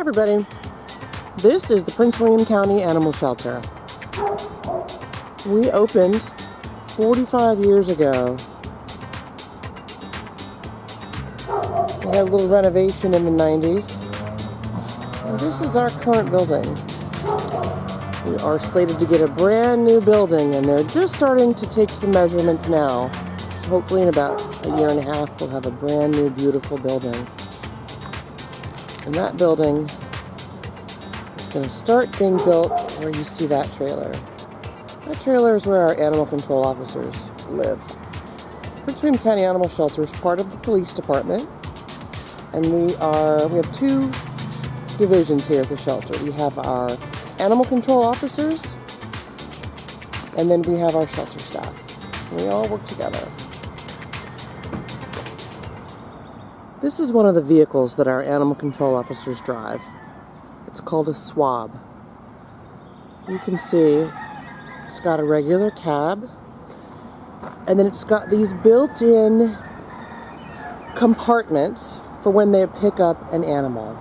everybody, this is the Prince William County Animal Shelter. We opened 45 years ago. We had a little renovation in the 90s. And this is our current building. We are slated to get a brand new building, and they're just starting to take some measurements now. So hopefully in about a year and a half we'll have a brand new beautiful building. And that building is going to start being built where you see that trailer. That trailer is where our animal control officers live. Prince William County Animal Shelter is part of the police department, and we have two divisions here at the shelter. We have our animal control officers, and then we have our shelter staff. We all work together. This is one of the vehicles that our animal control officers drive. It's called a swab. You can see it's got a regular cab, and then it's got these built-in compartments for when they pick up an animal.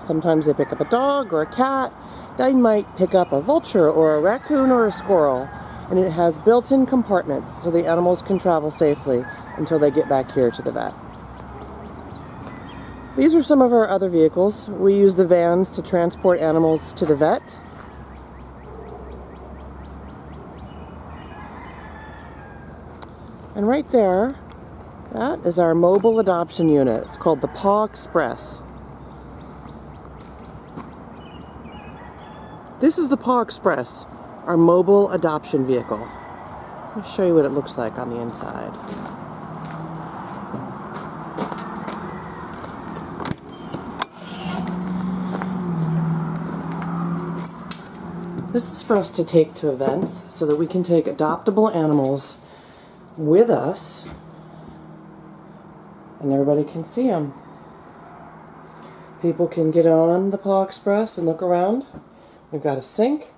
Sometimes they pick up a dog or a cat. They might pick up a vulture or a raccoon or a squirrel, and it has built-in compartments so the animals can travel safely until they get back here to the vet. These are some of our other vehicles. We use the vans to transport animals to the vet. And right there, that is our mobile adoption unit. It's called the Paw Express. This is the Paw Express, our mobile adoption vehicle. Let me show you what it looks like on the inside. This is for us to take to events so that we can take adoptable animals with us and everybody can see them. People can get on the Paw Express and look around. We've got a sink.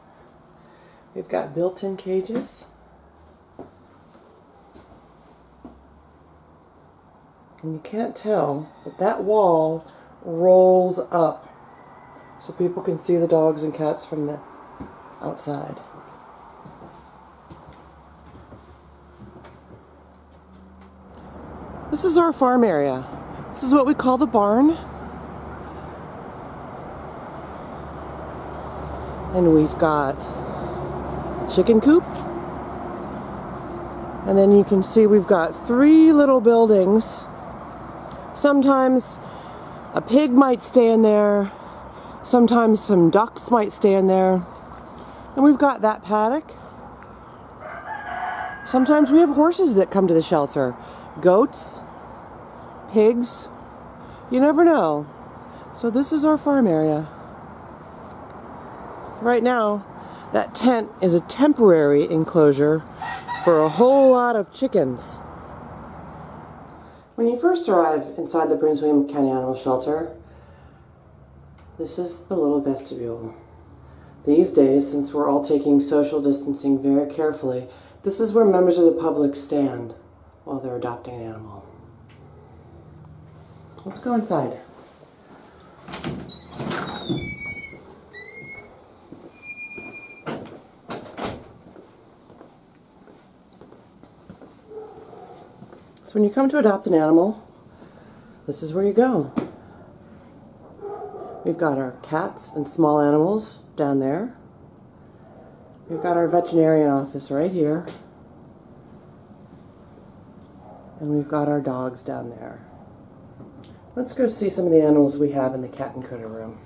We've got built-in cages. And you can't tell, but that wall rolls up so people can see the dogs and cats from the outside. This is our farm area. This is what we call the barn. And we've got a chicken coop. And then you can see we've got 3 little buildings. Sometimes a pig might stay in there. Sometimes some ducks might stay in there. And we've got that paddock. Sometimes we have horses that come to the shelter. Goats, pigs, you never know. So this is our farm area. Right now, that tent is a temporary enclosure for a whole lot of chickens. When you first arrive inside the Prince William County Animal Shelter, this is the little vestibule. These days, since we're all taking social distancing very carefully, this is where members of the public stand while they're adopting an animal. Let's go inside. So when you come to adopt an animal, this is where you go. We've got our cats and small animals down there. We've got our veterinarian office right here. And we've got our dogs down there. Let's go see some of the animals we have in the cat and critter room.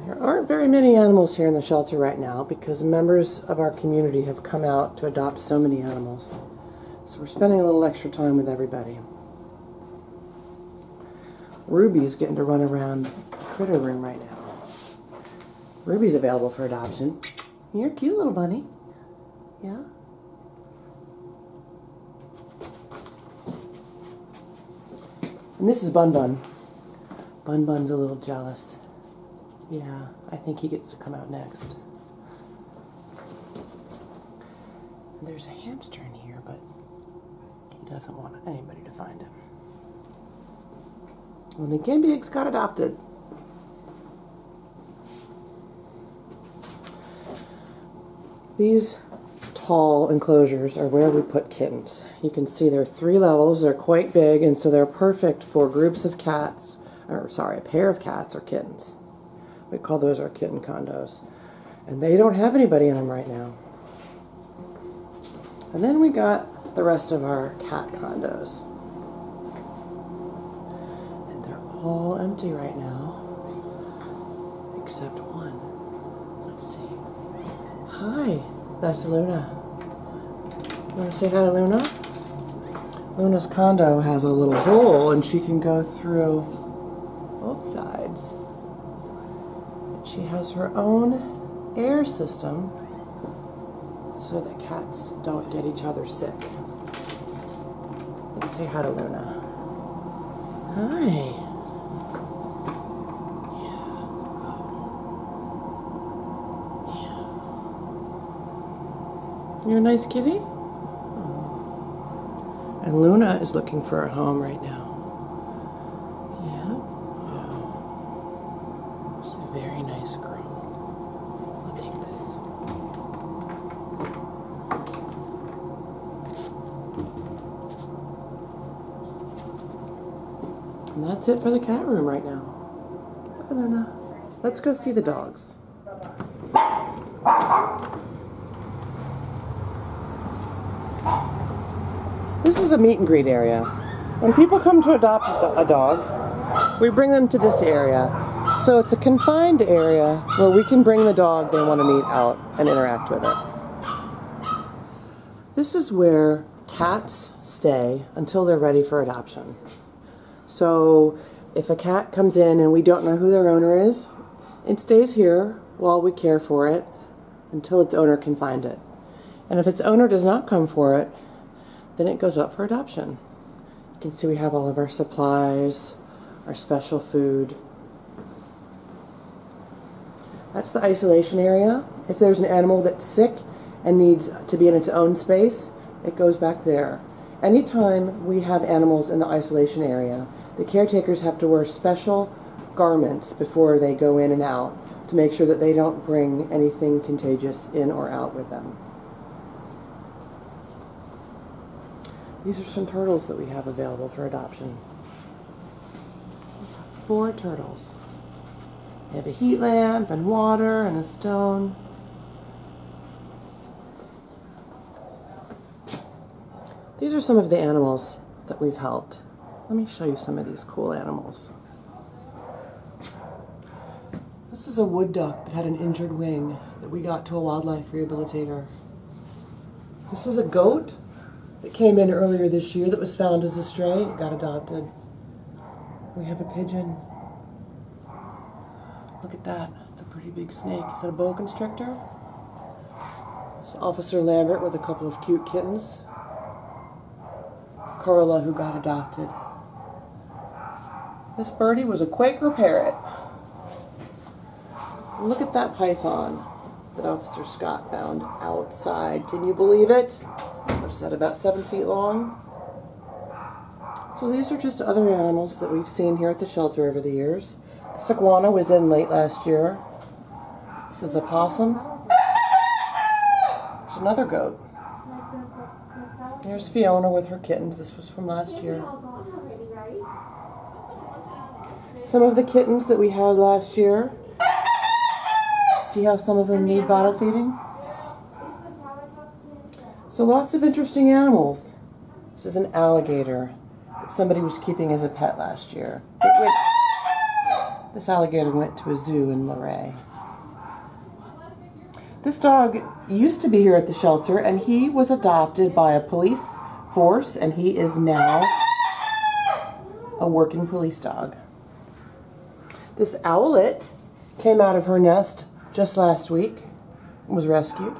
There aren't very many animals here in the shelter right now because members of our community have come out to adopt so many animals. So we're spending a little extra time with everybody. Ruby is getting to run around the critter room right now. Ruby's available for adoption. You're a cute little bunny. Yeah? And this is Bun Bun. Bun Bun's a little jealous. Yeah, I think he gets to come out next. And there's a hamster in here, but He doesn't want anybody to find him. When the guinea pigs got adopted. These tall enclosures are where we put kittens. You can see there are 3 levels. They're quite big, and so they're perfect for groups of cats, or sorry, a pair of cats or kittens. We call those our kitten condos. And they don't have anybody in them right now. And then we got the rest of our cat condos. And they're all empty right now, except one. Let's see. Hi, that's Luna. You want to say hi to Luna? Luna's condo has a little hole and she can go through both sides. And she has her own air system so that cats don't get each other sick. Let's say hi to Luna. Hi. You're a nice kitty? Oh. And Luna is looking for a home right now. Yeah. Oh. She's a very nice girl. I'll take this. And that's it for the cat room right now. Bye, Luna. Let's go see the dogs. This is a meet and greet area. When people come to adopt a dog, we bring them to this area. So it's a confined area where we can bring the dog they want to meet out and interact with it. This is where cats stay until they're ready for adoption. So if a cat comes in and we don't know who their owner is, it stays here while we care for it until its owner can find it. And if its owner does not come for it, then it goes up for adoption. You can see we have all of our supplies, our special food. That's the isolation area. If there's an animal that's sick and needs to be in its own space, it goes back there. Anytime we have animals in the isolation area, the caretakers have to wear special garments before they go in and out to make sure that they don't bring anything contagious in or out with them. These are some turtles that we have available for adoption. 4 turtles. They have a heat lamp and water and a stone. These are some of the animals that we've helped. Let me show you some of these cool animals. This is a wood duck that had an injured wing that we got to a wildlife rehabilitator. This is a goat that came in earlier this year that was found as a stray. It got adopted. We have a pigeon. Look at that. It's a pretty big snake. Is that a boa constrictor? It's Officer Lambert with a couple of cute kittens. Carla, who got adopted. This birdie was a Quaker parrot. Look at that python that Officer Scott found outside. Can you believe it? What is that, about 7 feet long? So these are just other animals that we've seen here at the shelter over the years. This iguana was in late last year. This is a possum. There's another goat. Here's Fiona with her kittens. This was from last year. Some of the kittens that we had last year. See how some of them need bottle feeding? So lots of interesting animals. This is an alligator that somebody was keeping as a pet last year. This alligator went to a zoo in Luray. This dog used to be here at the shelter, and he was adopted by a police force, and he is now a working police dog. This owlet came out of her nest just last week and was rescued.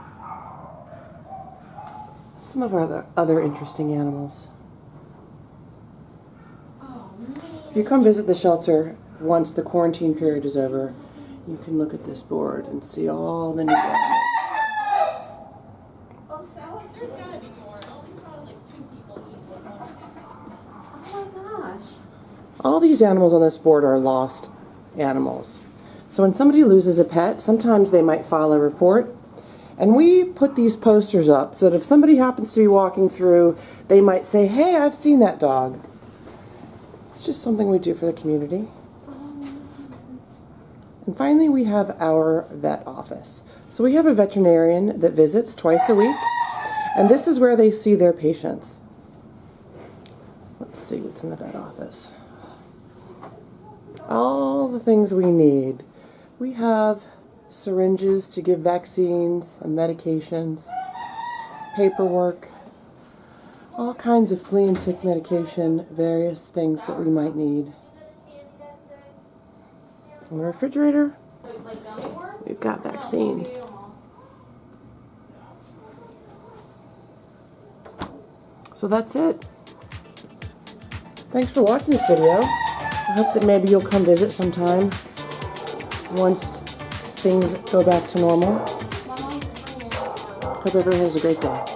Some of our other interesting animals. If you come visit the shelter once the quarantine period is over, you can look at this board and see all the new animals. All these animals on this board are lost animals. So when somebody loses a pet, sometimes they might file a report. And we put these posters up so that if somebody happens to be walking through, they might say, hey, I've seen that dog. It's just something we do for the community. And finally, we have our vet office. So we have a veterinarian that visits twice a week, and this is where they see their patients. Let's see what's in the vet office. All the things we need. We have syringes to give vaccines and medications, paperwork, all kinds of flea and tick medication, various things that we might need. In the refrigerator, we've got vaccines. So that's it. Thanks for watching this video. I hope that maybe you'll come visit sometime once things go back to normal. Hope everyone has a great day.